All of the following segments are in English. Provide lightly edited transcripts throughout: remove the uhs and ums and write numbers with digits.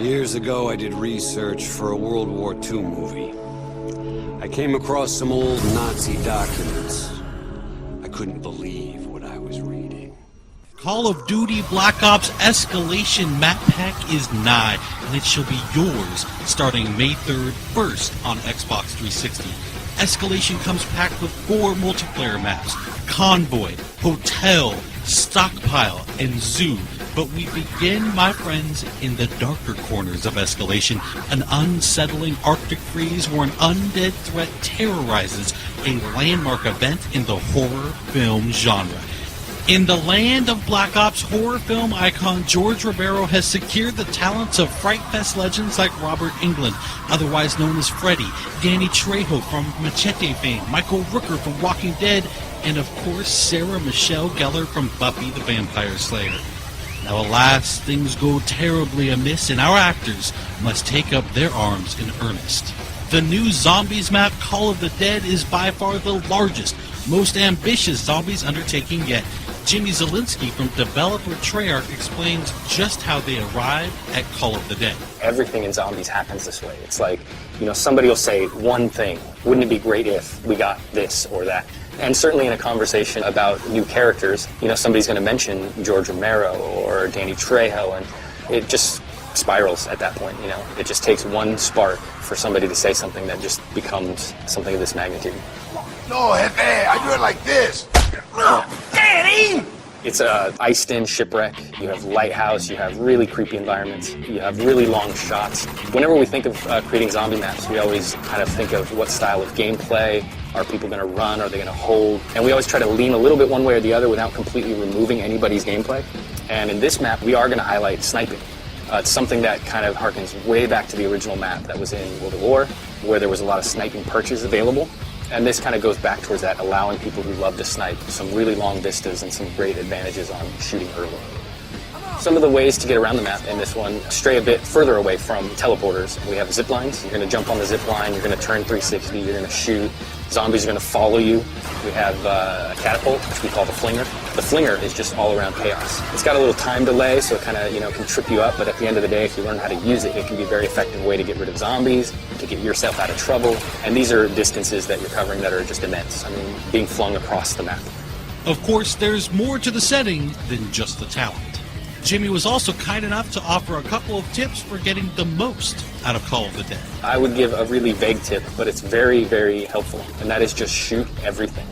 Years ago, I did research for a World War II movie. I came across some old Nazi documents. I couldn't believe what I was reading. Call of Duty Black Ops Escalation map pack is nigh, and it shall be yours starting May 3rd, first on Xbox 360. Escalation comes packed with 4 multiplayer maps: Convoy, Hotel, Stockpile, and Zoo. But we begin, my friends, in the darker corners of Escalation, an unsettling Arctic freeze where an undead threat terrorizes a landmark event in the horror film genre. In the land of Black Ops, horror film icon George Romero has secured the talents of Fright Fest legends like Robert Englund, otherwise known as Freddy, Danny Trejo from Machete fame, Michael Rooker from Walking Dead, and of course Sarah Michelle Gellar from Buffy the Vampire Slayer. Now alas, things go terribly amiss and our actors must take up their arms in earnest. The new Zombies map, Call of the Dead, is by far the largest, most ambitious Zombies undertaking yet. Jimmy Zielinski from developer Treyarch explains just how they arrived at Call of the Dead. Everything in Zombies happens this way. It's like, somebody will say one thing. Wouldn't it be great if we got this or that? And certainly in a conversation about new characters, somebody's going to mention George Romero or Danny Trejo, and it just spirals at that point. It just takes one spark for somebody to say something that just becomes something of this magnitude. No, Jefe, I do it like this. Daddy! It's a iced-in shipwreck. You have lighthouse. You have really creepy environments. You have really long shots. Whenever we think of creating zombie maps, we always kind of think of what style of gameplay. Are people going to run? Are they going to hold? And we always try to lean a little bit one way or the other without completely removing anybody's gameplay. And in this map, we are going to highlight sniping. It's something that kind of harkens way back to the original map that was in World at War, where there was a lot of sniping perches available. And this kind of goes back towards that, allowing people who love to snipe some really long vistas and some great advantages on shooting early. Some of the ways to get around the map in this one stray a bit further away from teleporters. We have zip lines. You're going to jump on the zip line, you're going to turn 360, you're going to shoot. Zombies are going to follow you. We have a catapult, which we call the flinger. The flinger is just all around chaos. It's got a little time delay, so it kind of, can trip you up, but at the end of the day, if you learn how to use it, it can be a very effective way to get rid of zombies, to get yourself out of trouble. And these are distances that you're covering that are just immense. I mean, being flung across the map. Of course, there's more to the setting than just the talent. Jimmy was also kind enough to offer a couple of tips for getting the most out of Call of the Dead. I would give a really vague tip, but it's very, very helpful, and that is just shoot everything.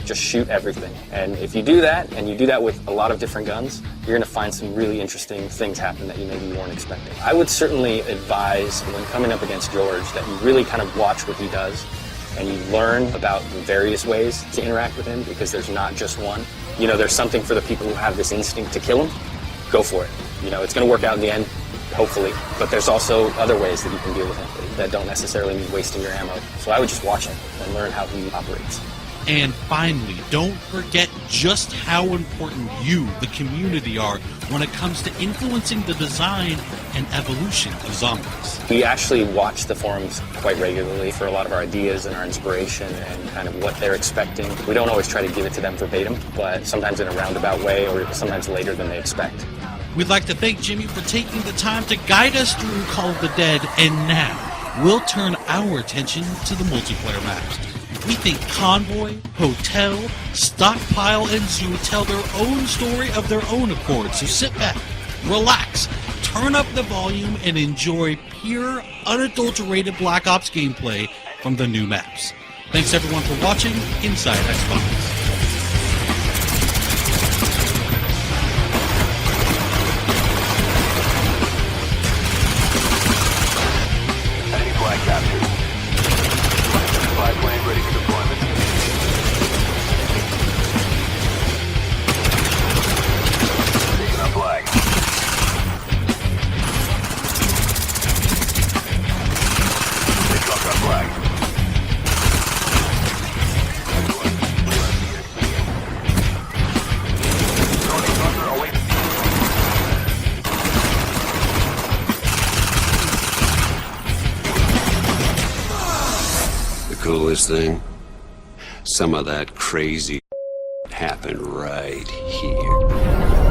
Just shoot everything. And if you do that, and you do that with a lot of different guns, you're going to find some really interesting things happen that you maybe weren't expecting. I would certainly advise, when coming up against George, that you really kind of watch what he does, and you learn about the various ways to interact with him, because there's not just one. There's something for the people who have this instinct to kill him. Go for it. It's going to work out in the end, hopefully. But there's also other ways that you can deal with him that don't necessarily mean wasting your ammo. So I would just watch him and learn how he operates. And finally, don't forget just how important you, the community, are when it comes to influencing the design and evolution of zombies. We actually watch the forums quite regularly for a lot of our ideas and our inspiration and kind of what they're expecting. We don't always try to give it to them verbatim, but sometimes in a roundabout way or sometimes later than they expect. We'd like to thank Jimmy for taking the time to guide us through Call of the Dead, and now we'll turn our attention to the multiplayer maps. We think Convoy, Hotel, Stockpile, and Zoo tell their own story of their own accord, so sit back, relax, turn up the volume, and enjoy pure, unadulterated Black Ops gameplay from the new maps. Thanks everyone for watching Inside Xbox. Coolest thing? Some of that crazy happened right here.